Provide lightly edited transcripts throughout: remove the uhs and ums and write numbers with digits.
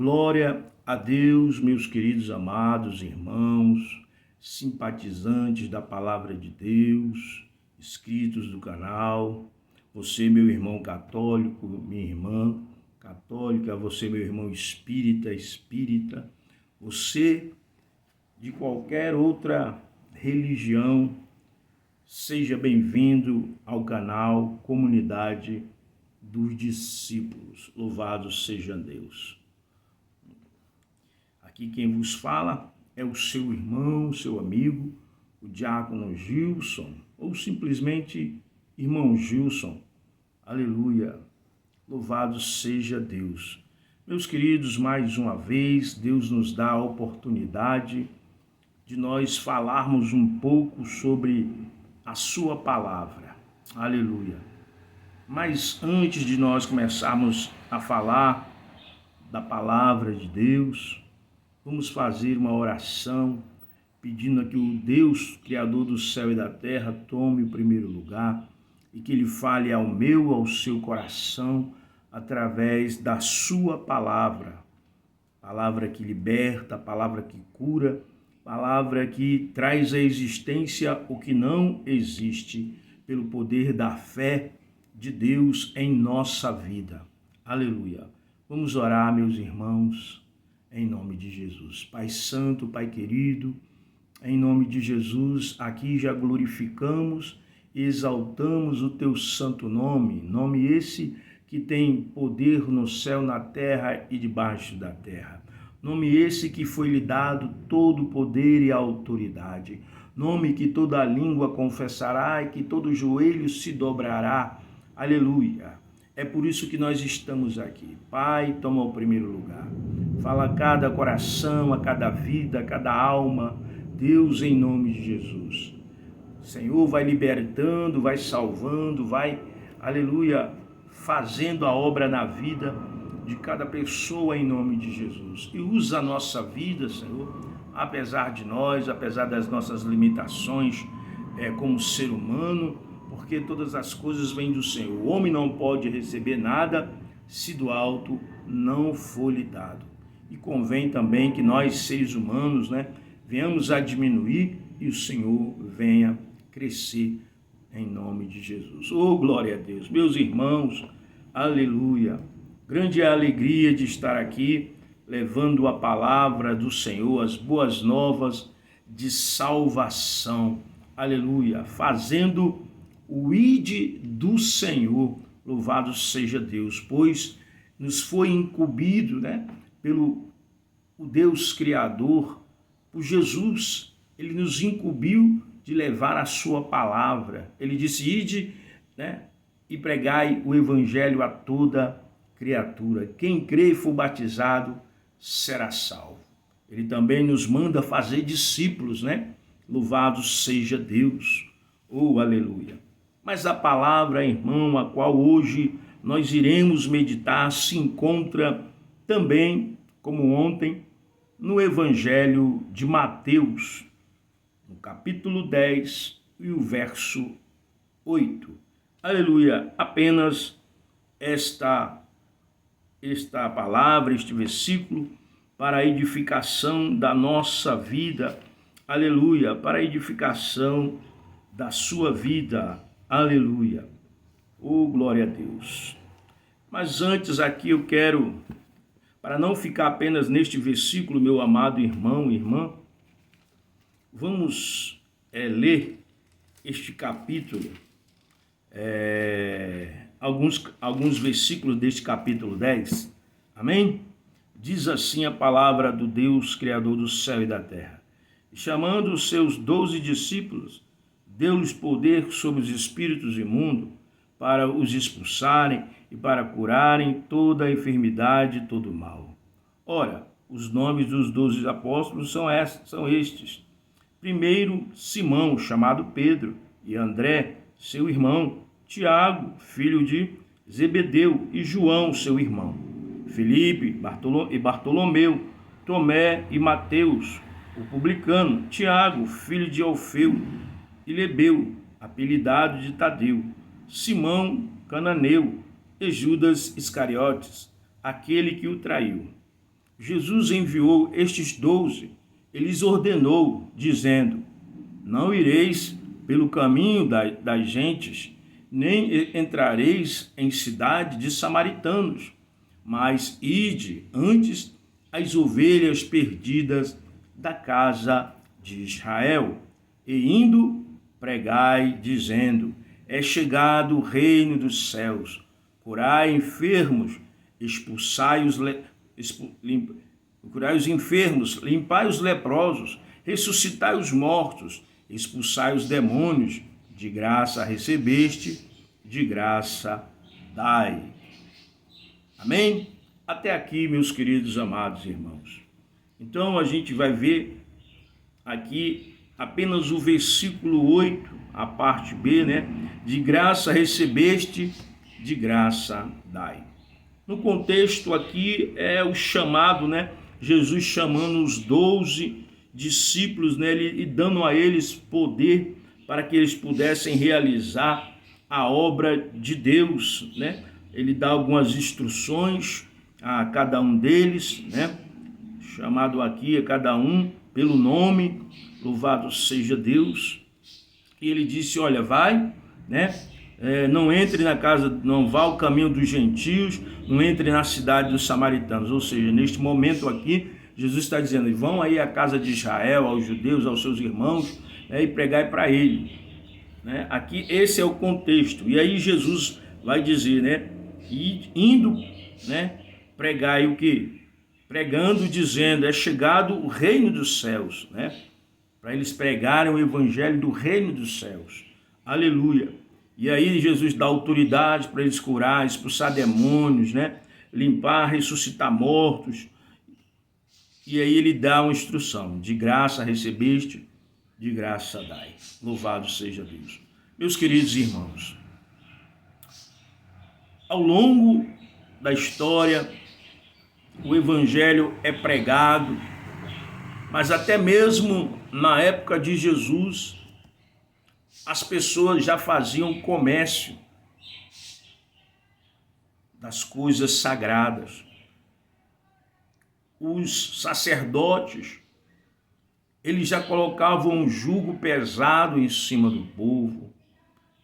Glória a Deus, meus queridos amados irmãos, simpatizantes da Palavra de Deus, inscritos do canal, você, meu irmão católico, minha irmã católica, você, meu irmão espírita, você de qualquer outra religião, seja bem-vindo ao canal Comunidade dos Discípulos. Louvado seja Deus. Aqui quem vos fala é o seu irmão, seu amigo, o diácono Gilson, ou simplesmente irmão Gilson. Aleluia. Louvado seja Deus. Meus queridos, mais uma vez, Deus nos dá a oportunidade de nós falarmos um pouco sobre a sua palavra. Aleluia. Mas antes de nós começarmos a falar da palavra de Deus, vamos fazer uma oração pedindo que o Deus, Criador do céu e da terra, tome o primeiro lugar e que Ele fale ao meu, ao seu coração, através da sua palavra. Palavra que liberta, palavra que cura, palavra que traz à existência o que não existe, pelo poder da fé de Deus em nossa vida. Aleluia. Vamos orar, meus irmãos, em nome de Jesus. Pai Santo, Pai querido, em nome de Jesus, aqui já glorificamos e exaltamos o Teu santo nome, nome esse que tem poder no céu, na terra e debaixo da terra. Nome esse que foi lhe dado todo o poder e a autoridade. Nome que toda língua confessará e que todo joelho se dobrará. Aleluia. É por isso que nós estamos aqui. Pai, toma o primeiro lugar. Fala a cada coração, a cada vida, a cada alma. Deus, em nome de Jesus. Senhor, vai libertando, vai salvando, vai, aleluia, fazendo a obra na vida de cada pessoa em nome de Jesus. E usa a nossa vida, Senhor, apesar de nós, apesar das nossas limitações como ser humano, porque todas as coisas vêm do Senhor. O homem não pode receber nada se do alto não for lhe dado. E convém também que nós, seres humanos, venhamos a diminuir e o Senhor venha crescer em nome de Jesus. Oh, glória a Deus. Meus irmãos, aleluia. Grande é a alegria de estar aqui, levando a palavra do Senhor, as boas novas de salvação. Aleluia. Fazendo o ide do Senhor. Louvado seja Deus, pois nos foi incumbido, pelo o Deus Criador, por Jesus. Ele nos incumbiu de levar a sua palavra. Ele disse, ide, e pregai o evangelho a toda criatura. Quem crê e for batizado será salvo. Ele também nos manda fazer discípulos, Louvado seja Deus. Oh, aleluia. Mas a palavra, irmão, a qual hoje nós iremos meditar, se encontra também, como ontem, no Evangelho de Mateus, no capítulo 10 e o verso 8. Aleluia. Apenas esta palavra, este versículo, para a edificação da nossa vida. Aleluia. Para a edificação da sua vida. Aleluia. Oh, glória a Deus. Mas antes aqui eu quero, para não ficar apenas neste versículo, meu amado irmão e irmã, vamos ler este capítulo, alguns versículos deste capítulo 10. Amém? Diz assim a palavra do Deus, Criador do céu e da terra. E chamando os seus 12 discípulos, deu-lhes poder sobre os espíritos imundos, para os expulsarem e para curarem toda a enfermidade e todo o mal. Ora, os nomes dos 12 apóstolos são estes. Primeiro, Simão, chamado Pedro, e André, seu irmão, Tiago, filho de Zebedeu, e João, seu irmão, Filipe e Bartolomeu, Tomé e Mateus, o publicano, Tiago, filho de Alfeu, e Lebeu, apelidado de Tadeu, Simão, cananeu, e Judas Iscariotes, aquele que o traiu. Jesus enviou estes 12, ele lhes ordenou, dizendo: não ireis pelo caminho das gentes, nem entrareis em cidade de samaritanos, mas ide antes as ovelhas perdidas da casa de Israel. E indo, pregai, dizendo: é chegado o reino dos céus. Curai enfermos, expulsai curai os enfermos, limpai os leprosos, ressuscitai os mortos, expulsai os demônios. De graça recebeste, de graça dai. Amém? Até aqui, meus queridos amados irmãos. Então, a gente vai ver aqui apenas o versículo 8, a parte B, né? De graça recebeste, de graça dai. No contexto aqui é o chamado, né? Jesus chamando os 12 discípulos, né? E dando a eles poder para que eles pudessem realizar a obra de Deus, né? Ele dá algumas instruções a cada um deles, né? Chamado aqui a cada um pelo nome, louvado seja Deus. E ele disse: olha, vai, né? Não entre na casa, não vá ao caminho dos gentios, não entre na cidade dos samaritanos. Ou seja, neste momento aqui, Jesus está dizendo: vão aí à casa de Israel, aos judeus, aos seus irmãos, né, e pregai para ele. Né? Aqui esse é o contexto. E aí Jesus vai dizer, né? Indo, né? Pregai o quê? Pregando, dizendo: é chegado o reino dos céus, né? Para eles pregarem o evangelho do reino dos céus. Aleluia. E aí Jesus dá autoridade para eles curar, expulsar demônios, né? Limpar, ressuscitar mortos. E aí ele dá uma instrução: de graça recebeste, de graça dai. Louvado seja Deus. Meus queridos irmãos, ao longo da história, o evangelho é pregado, mas até mesmo na época de Jesus, as pessoas já faziam comércio das coisas sagradas. Os sacerdotes, eles já colocavam um jugo pesado em cima do povo.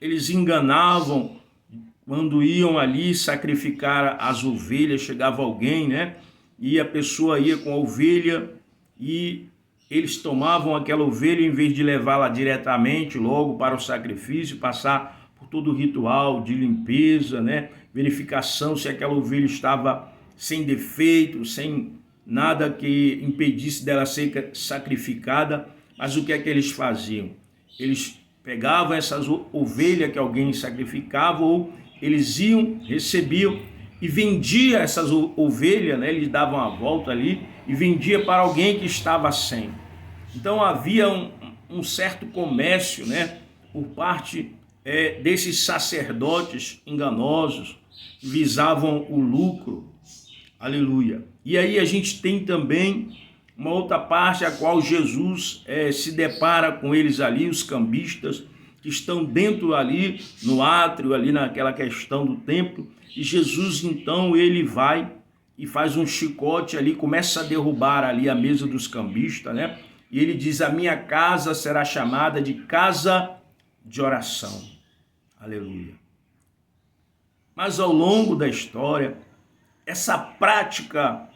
Eles enganavam quando iam ali sacrificar as ovelhas. Chegava alguém, né? E a pessoa ia com a ovelha e eles tomavam aquela ovelha, em vez de levá-la diretamente logo para o sacrifício, passar por todo o ritual de limpeza, né? Verificação se aquela ovelha estava sem defeito, sem nada que impedisse dela ser sacrificada. Mas o que é que eles faziam? Eles pegavam essas ovelhas que alguém sacrificava, ou eles iam, recebiam e vendia essas ovelhas, né? Eles davam a volta ali e vendia para alguém que estava sem. Então havia um certo comércio, né? Por parte desses sacerdotes enganosos que visavam o lucro. Aleluia. E aí a gente tem também uma outra parte a qual Jesus se depara com eles ali, os cambistas, que estão dentro ali, no átrio, ali naquela questão do templo. E Jesus, então, ele vai e faz um chicote ali, começa a derrubar ali a mesa dos cambistas, né? E ele diz: a minha casa será chamada de casa de oração. Aleluia. Mas ao longo da história, essa prática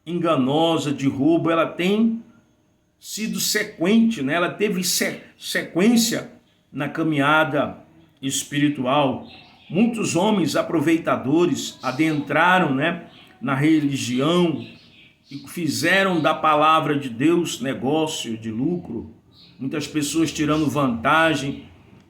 enganosa de roubo, ela tem sido sequente, né? Ela teve sequência na caminhada espiritual. Muitos homens aproveitadores adentraram, né, na religião e fizeram da palavra de Deus negócio de lucro. Muitas pessoas tirando vantagem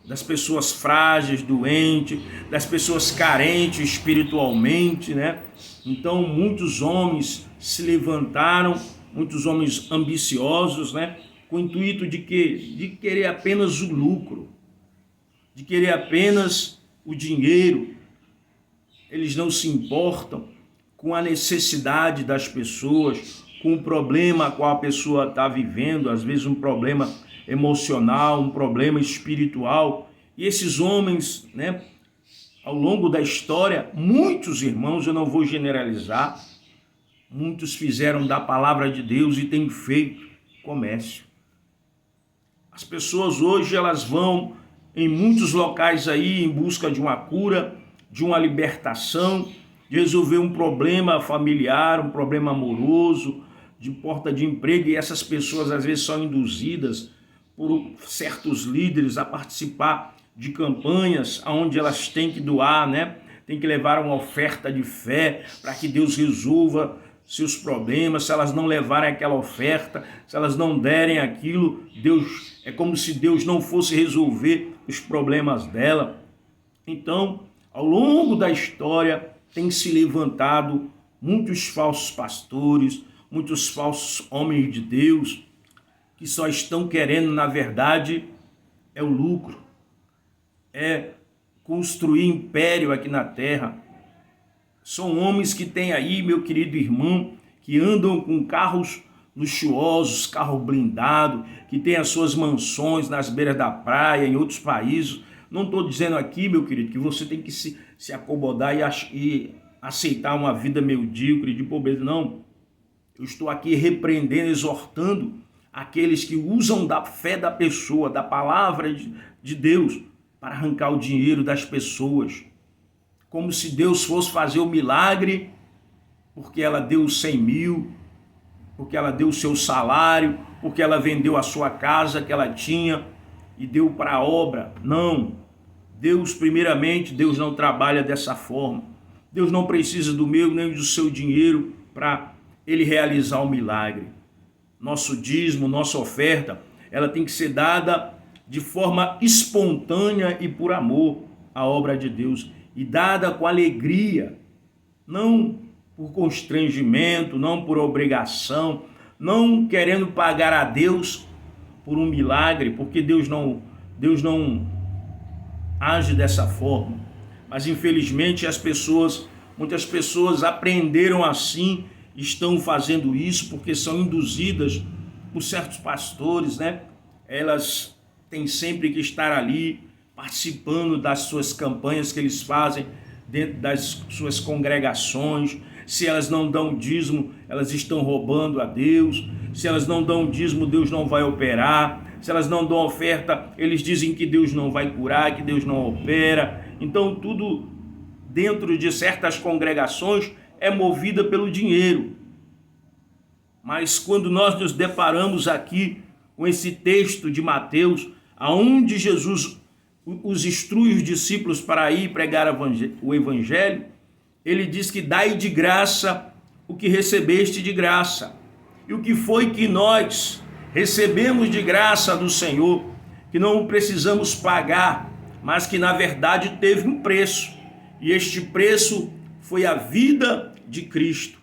das pessoas frágeis, doentes, das pessoas carentes espiritualmente, né? Então muitos homens se levantaram, muitos homens ambiciosos, né? Com o intuito de quê? De querer apenas o lucro, de querer apenas o dinheiro. Eles não se importam com a necessidade das pessoas, com o problema a qual a pessoa está vivendo, às vezes um problema emocional, um problema espiritual. E esses homens, né, ao longo da história, muitos irmãos, eu não vou generalizar, Muitos fizeram da palavra de Deus e têm feito comércio. As pessoas hoje elas vão em muitos locais aí em busca de uma cura, de uma libertação, de resolver um problema familiar, um problema amoroso, de porta de emprego, e essas pessoas às vezes são induzidas por certos líderes a participar de campanhas onde elas têm que doar, né? Tem que levar uma oferta de fé para que Deus resolva seus problemas. Se elas não levarem aquela oferta, se elas não derem aquilo, Deus, é como se Deus não fosse resolver os problemas dela. Então, ao longo da história, tem se levantado muitos falsos pastores, muitos falsos homens de Deus, que só estão querendo, na verdade, é o lucro, é construir império aqui na terra. São homens que têm aí, meu querido irmão, que andam com carros luxuosos, carro blindado, que têm as suas mansões nas beiras da praia, em outros países. Não estou dizendo aqui, meu querido, que você tem que se acomodar e aceitar uma vida medíocre de pobreza. Não. Eu estou aqui repreendendo, exortando aqueles que usam da fé da pessoa, da palavra de Deus, para arrancar o dinheiro das pessoas. Como se Deus fosse fazer o milagre, porque ela deu 100 mil, porque ela deu o seu salário, porque ela vendeu a sua casa que ela tinha e deu para a obra. Não. Deus, primeiramente, Deus não trabalha dessa forma. Deus não precisa do meu nem do seu dinheiro para Ele realizar o milagre. Nosso dízimo, nossa oferta, ela tem que ser dada de forma espontânea e por amor à obra de Deus, e dada com alegria, não por constrangimento, não por obrigação, não querendo pagar a Deus por um milagre, porque Deus não age dessa forma. Mas infelizmente muitas pessoas aprenderam assim, estão fazendo isso porque são induzidas por certos pastores, né? Elas têm sempre que estar ali participando das suas campanhas que eles fazem dentro das suas congregações. Se elas não dão dízimo, elas estão roubando a Deus. Se elas não dão dízimo, Deus não vai operar. Se elas não dão oferta, eles dizem que Deus não vai curar, que Deus não opera. Então tudo dentro de certas congregações é movida pelo dinheiro. Mas quando nós nos deparamos aqui com esse texto de Mateus, aonde Jesus os instrui os discípulos para ir pregar o evangelho, ele diz que dai de graça o que recebeste de graça. E o que foi que nós recebemos de graça do Senhor, que não precisamos pagar, mas que na verdade teve um preço. E este preço foi a vida de Cristo.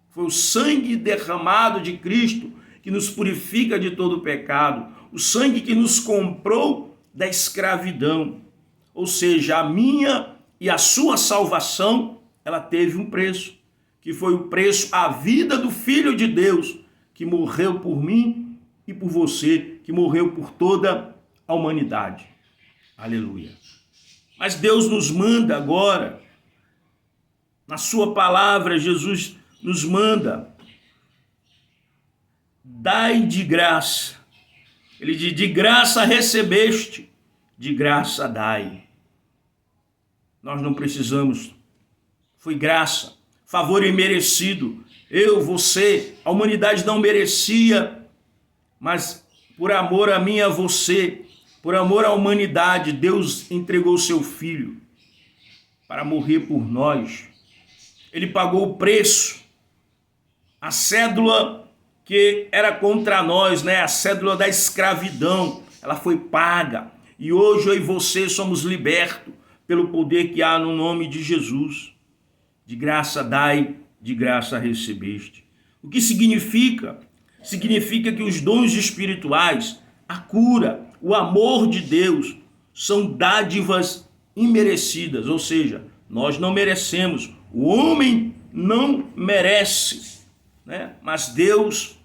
Foi o sangue derramado de Cristo que nos purifica de todo o pecado. O sangue que nos comprou da escravidão. Ou seja, a minha e a sua salvação, ela teve um preço, que foi o preço, a vida do Filho de Deus, que morreu por mim e por você, que morreu por toda a humanidade. Aleluia. Mas Deus nos manda agora, na sua palavra, Jesus nos manda, dai de graça. Ele diz, de graça recebeste, de graça dai. Nós não precisamos, foi graça, favor imerecido. Eu, você, a humanidade não merecia, mas por amor a mim e a você, por amor à humanidade, Deus entregou o seu Filho para morrer por nós. Ele pagou o preço, a cédula que era contra nós, né? A cédula da escravidão, ela foi paga. E hoje eu e você somos libertos pelo poder que há no nome de Jesus. De graça dai, de graça recebeste. O que significa? Significa que os dons espirituais, a cura, o amor de Deus, são dádivas imerecidas, ou seja, nós não merecemos, o homem não merece, né? Mas Deus,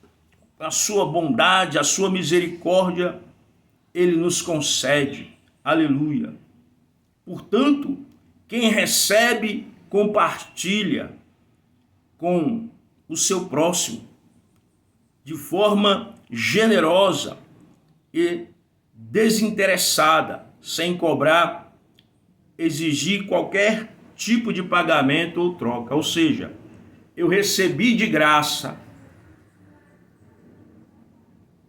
a sua bondade, a sua misericórdia, Ele nos concede. Aleluia. Portanto, quem recebe, compartilha. com o seu próximo de forma generosa e desinteressada, sem cobrar, exigir qualquer tipo de pagamento ou troca. Ou seja, eu recebi de graça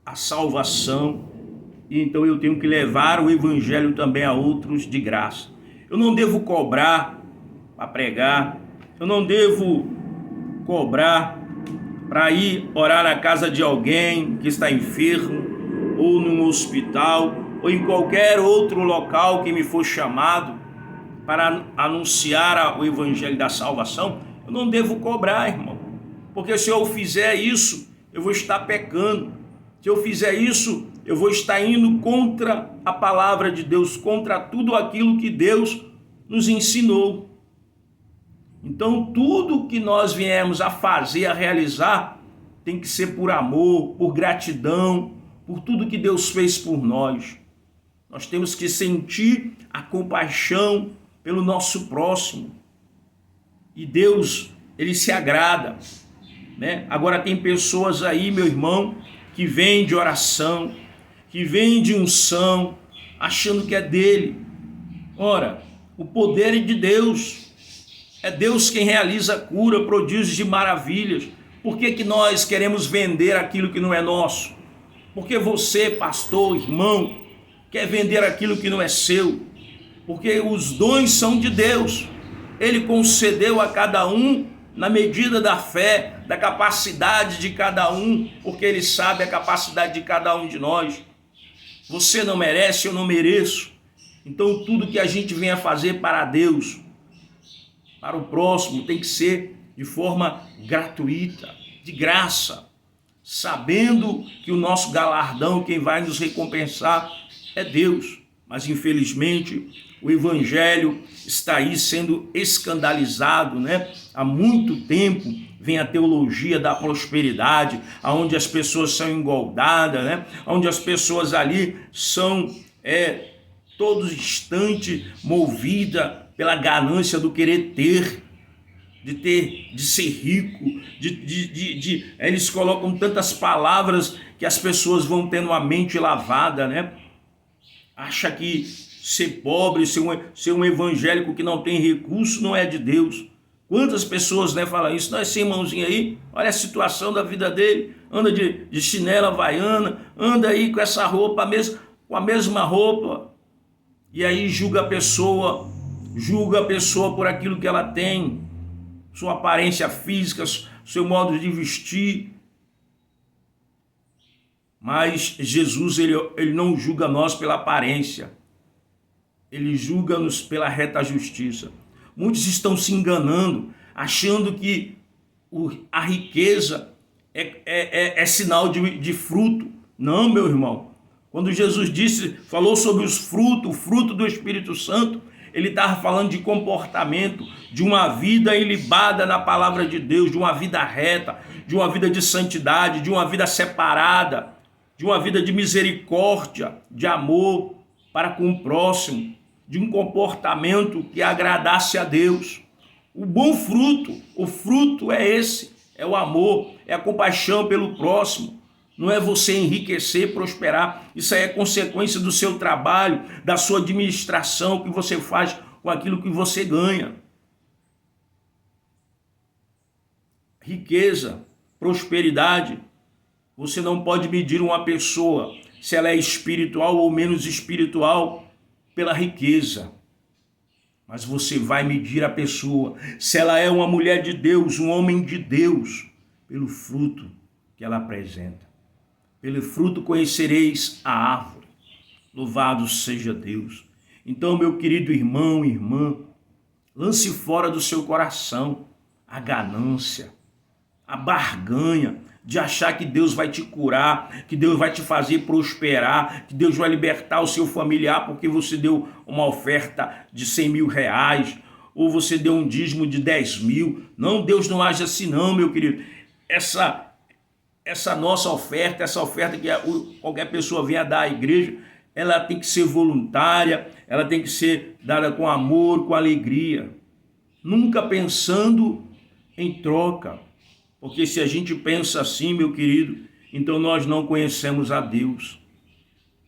a salvação, e então eu tenho que levar o evangelho também a outros de graça. Eu não devo cobrar para pregar, eu não devo cobrar para ir orar na casa de alguém que está enfermo, ou num hospital, ou em qualquer outro local que me for chamado para anunciar o evangelho da salvação. Eu não devo cobrar, irmão, porque se eu fizer isso, eu vou estar pecando. Se eu fizer isso, eu vou estar indo contra a palavra de Deus, contra tudo aquilo que Deus nos ensinou. Então, tudo que nós viemos a fazer, a realizar, tem que ser por amor, por gratidão, por tudo que Deus fez por nós. Nós temos que sentir a compaixão pelo nosso próximo. E Deus, ele se agrada, né? Agora tem pessoas aí, meu irmão, que vêm de oração, que vêm de unção, achando que é dele. Ora, o poder é de Deus. É Deus quem realiza cura, prodígios e maravilhas. Por que nós queremos vender aquilo que não é nosso? Porque você, pastor, irmão, quer vender aquilo que não é seu? Porque os dons são de Deus. Ele concedeu a cada um na medida da fé, da capacidade de cada um, porque Ele sabe a capacidade de cada um de nós. Você não merece, eu não mereço. Então tudo que a gente venha fazer para Deus, para o próximo, tem que ser de forma gratuita, de graça, sabendo que o nosso galardão, quem vai nos recompensar é Deus. Mas infelizmente o evangelho está aí sendo escandalizado, né? Há muito tempo vem a teologia da prosperidade, onde as pessoas são engordadas, né? Onde as pessoas ali são todo instante movidas pela ganância do querer ter, de ser rico, eles colocam tantas palavras que as pessoas vão tendo a mente lavada, né? Acha que ser pobre, ser um evangélico que não tem recurso não é de Deus. Quantas pessoas, né, falam isso? Não, esse irmãozinho aí, olha a situação da vida dele, anda de chinela havaiana, anda aí com essa roupa, com a mesma roupa, e aí julga a pessoa por aquilo que ela tem, sua aparência física, seu modo de vestir. Mas Jesus, ele não julga nós pela aparência, ele julga-nos pela reta justiça. Muitos estão se enganando, achando que a riqueza é sinal de fruto. Não, meu irmão. Quando Jesus falou sobre o fruto do Espírito Santo, ele estava falando de comportamento, de uma vida ilibada na palavra de Deus, de uma vida reta, de uma vida de santidade, de uma vida separada, de uma vida de misericórdia, de amor para com o próximo, de um comportamento que agradasse a Deus. O bom fruto, o fruto é esse, é o amor, é a compaixão pelo próximo. Não é você enriquecer, prosperar. Isso aí é consequência do seu trabalho, da sua administração, que você faz com aquilo que você ganha. Riqueza, prosperidade. Você não pode medir uma pessoa, se ela é espiritual ou menos espiritual, pela riqueza. Mas você vai medir a pessoa, se ela é uma mulher de Deus, um homem de Deus, pelo fruto que ela apresenta. Pelo fruto conhecereis a árvore. Louvado seja Deus. Então, meu querido irmão e irmã, lance fora do seu coração a ganância, a barganha de achar que Deus vai te curar, que Deus vai te fazer prosperar, que Deus vai libertar o seu familiar porque você deu uma oferta de 100 mil reais, ou você deu um dízimo de 10 mil. Não, Deus não age assim não, meu querido. Essa nossa oferta, essa oferta que qualquer pessoa venha dar à igreja, ela tem que ser voluntária, ela tem que ser dada com amor, com alegria, nunca pensando em troca. Porque se a gente pensa assim, meu querido, então nós não conhecemos a Deus.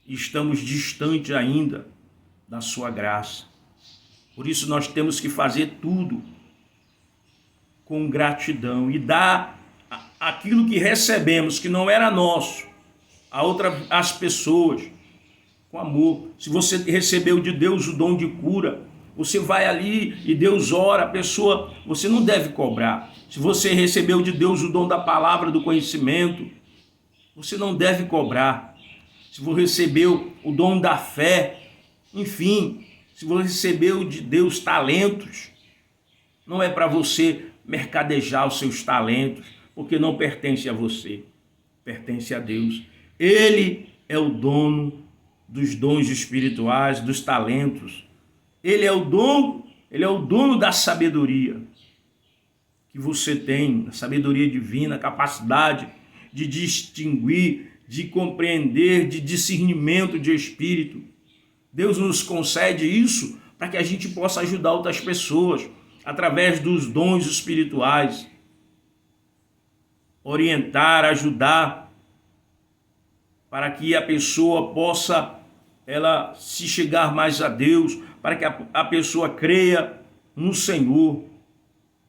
Estamos distantes ainda da sua graça. Por isso nós temos que fazer tudo com gratidão e dar aquilo que recebemos, que não era nosso, às pessoas, com amor. Se você recebeu de Deus o dom de cura, você vai ali e Deus ora, a pessoa, você não deve cobrar. Se você recebeu de Deus o dom da palavra, do conhecimento, você não deve cobrar. Se você recebeu o dom da fé, enfim, se você recebeu de Deus talentos, não é para você mercadejar os seus talentos, porque não pertence a você, pertence a Deus. Ele é o dono dos dons espirituais, dos talentos. Ele é o dono da sabedoria que você tem, a sabedoria divina, a capacidade de distinguir, de compreender, de discernimento de espírito. Deus nos concede isso para que a gente possa ajudar outras pessoas através dos dons espirituais. Orientar, ajudar, para que a pessoa possa se chegar mais a Deus, para que a pessoa creia no Senhor,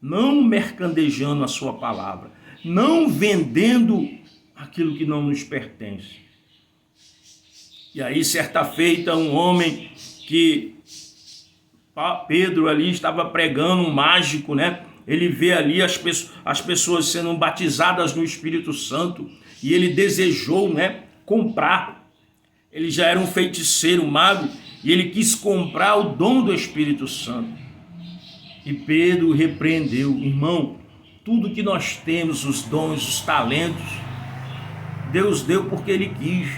não mercadejando a sua palavra, não vendendo aquilo que não nos pertence. E aí, certa feita, um homem que Pedro ali estava pregando, um mágico, né? Ele vê ali as pessoas sendo batizadas no Espírito Santo e ele desejou, né, comprar. Ele já era um feiticeiro, um mago, e ele quis comprar o dom do Espírito Santo. E Pedro repreendeu: irmão, tudo que nós temos, os dons, os talentos, Deus deu porque Ele quis.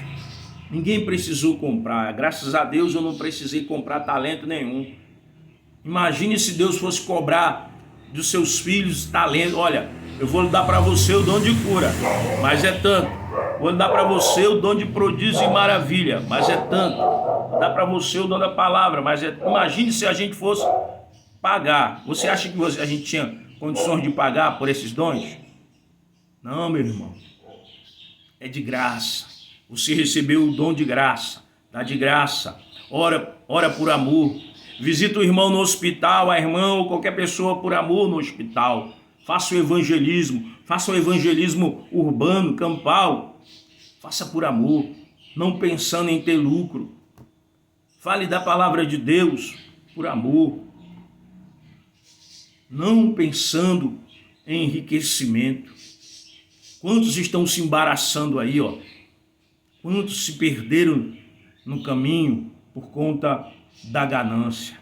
Ninguém precisou comprar. Graças a Deus eu não precisei comprar talento nenhum. Imagine se Deus fosse cobrar dos seus filhos talento. Olha, eu vou dar para você o dom de cura, mas é tanto. Vou dar para você o dom de prodígio e maravilha, mas é tanto. Vou dar para você o dom da palavra, mas é... Imagine se a gente fosse pagar. Você acha que a gente tinha condições de pagar por esses dons? Não, meu irmão. É de graça. Você recebeu o dom de graça. Dá de graça. Ora por amor. Visita o irmão no hospital, a irmã ou qualquer pessoa por amor no hospital. Faça o evangelismo. Faça o evangelismo urbano, campal. Faça por amor, não pensando em ter lucro. Fale da palavra de Deus por amor, não pensando em enriquecimento. Quantos estão se embaraçando aí, ó? Quantos se perderam no caminho por conta da ganância?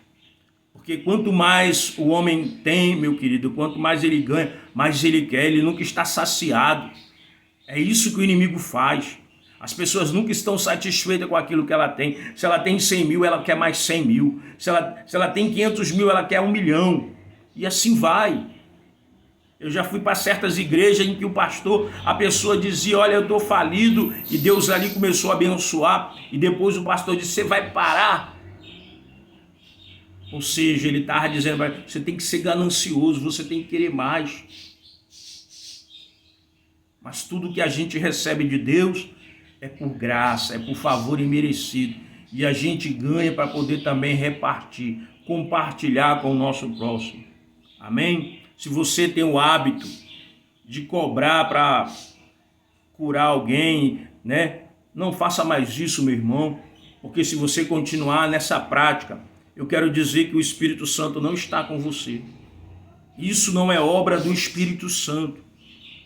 Porque quanto mais o homem tem, meu querido, quanto mais ele ganha, mais ele quer, ele nunca está saciado. É isso que o inimigo faz. As pessoas nunca estão satisfeitas com aquilo que ela tem. Se ela tem 100 mil, ela quer mais 100 mil. Se ela tem 500 mil, ela quer 1 milhão. E assim vai. Eu já fui para certas igrejas em que o pastor, a pessoa dizia: olha, eu estou falido, e Deus ali começou a abençoar, e depois o pastor disse: você vai parar. Ou seja, ele estava dizendo: você tem que ser ganancioso, você tem que querer mais. Mas tudo que a gente recebe de Deus é por graça, é por favor imerecido. E a gente ganha para poder também repartir, compartilhar com o nosso próximo. Amém? Se você tem o hábito de cobrar para curar alguém, né? Não faça mais isso, meu irmão, porque se você continuar nessa prática, eu quero dizer que o Espírito Santo não está com você. Isso não é obra do Espírito Santo.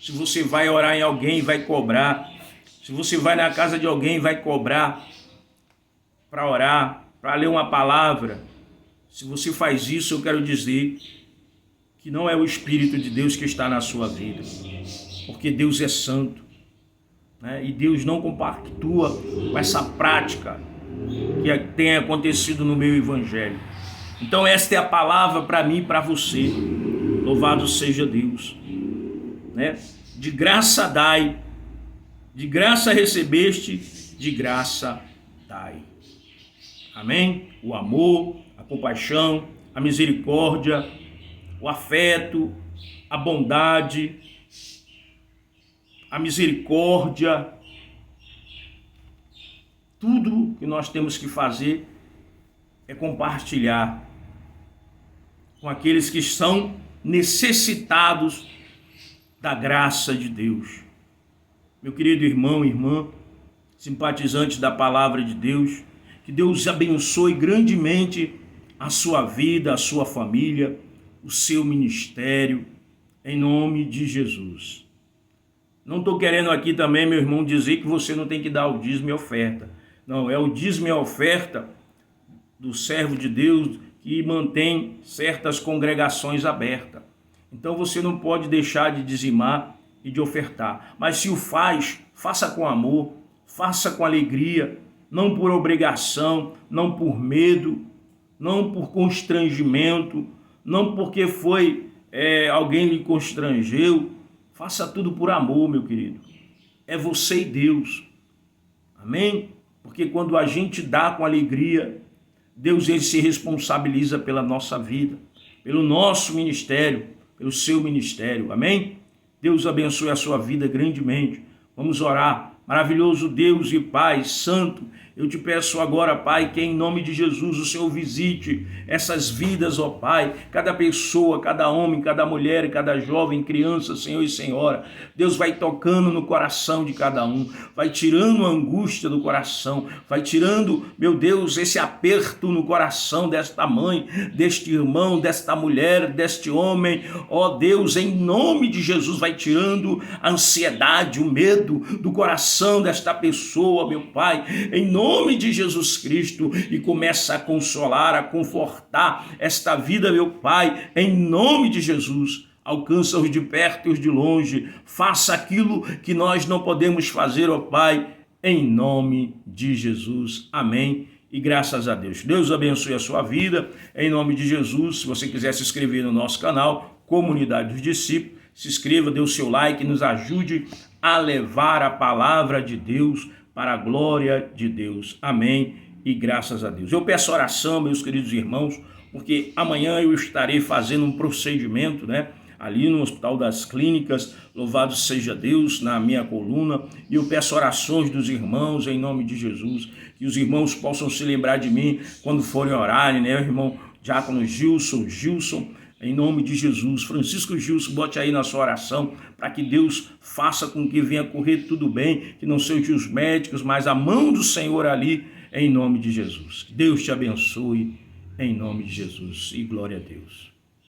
Se você vai orar em alguém, vai cobrar. Se você vai na casa de alguém, vai cobrar para orar, para ler uma palavra. Se você faz isso, eu quero dizer que não é o Espírito de Deus que está na sua vida. Porque Deus é santo, né? E Deus não compactua com essa prática que tem acontecido no meu evangelho. Então esta é a palavra para mim e para você. Louvado seja Deus, né? De graça dai, de graça recebeste, de graça dai. Amém? O amor, a compaixão, a misericórdia, o afeto, a bondade, a misericórdia. Tudo que nós temos que fazer é compartilhar com aqueles que estão necessitados da graça de Deus. Meu querido irmão e irmã, simpatizante da palavra de Deus, que Deus abençoe grandemente a sua vida, a sua família, o seu ministério, em nome de Jesus. Não estou querendo aqui também, meu irmão, dizer que você não tem que dar o dízimo e oferta. Não, é o dízimo e a oferta do servo de Deus que mantém certas congregações abertas. Então você não pode deixar de dizimar e de ofertar. Mas se o faz, faça com amor, faça com alegria, não por obrigação, não por medo, não por constrangimento, não porque alguém lhe constrangeu. Faça tudo por amor, meu querido. É você e Deus. Amém? Porque quando a gente dá com alegria, Deus ele se responsabiliza pela nossa vida, pelo nosso ministério, pelo seu ministério. Amém? Deus abençoe a sua vida grandemente. Vamos orar. Maravilhoso Deus e Pai Santo, eu te peço agora, Pai, que em nome de Jesus o Senhor visite essas vidas, ó Pai, cada pessoa, cada homem, cada mulher, cada jovem, criança, Senhor e Senhora. Deus vai tocando no coração de cada um, vai tirando a angústia do coração, vai tirando, meu Deus, esse aperto no coração desta mãe, deste irmão, desta mulher, deste homem. Ó Deus, em nome de Jesus, vai tirando a ansiedade, o medo do coração desta pessoa, meu Pai, em nome de Jesus Cristo, e começa a consolar, a confortar esta vida, meu Pai, em nome de Jesus. Alcança os de perto e os de longe, faça aquilo que nós não podemos fazer, ó Pai, em nome de Jesus. Amém. E graças a Deus. Deus abençoe a sua vida, em nome de Jesus. Se você quiser se inscrever no nosso canal, Comunidade dos Discípulos, se inscreva, dê o seu like, nos ajude a levar a palavra de Deus para a glória de Deus. Amém e graças a Deus. Eu peço oração, meus queridos irmãos, porque amanhã eu estarei fazendo um procedimento, ali no Hospital das Clínicas, louvado seja Deus, na minha coluna, e eu peço orações dos irmãos em nome de Jesus, que os irmãos possam se lembrar de mim quando forem orar, o irmão Diácono Gilson, em nome de Jesus. Francisco Gilson, bote aí na sua oração para que Deus faça com que venha correr tudo bem, que não sejam os médicos, mas a mão do Senhor ali, em nome de Jesus. Que Deus te abençoe, em nome de Jesus, e glória a Deus.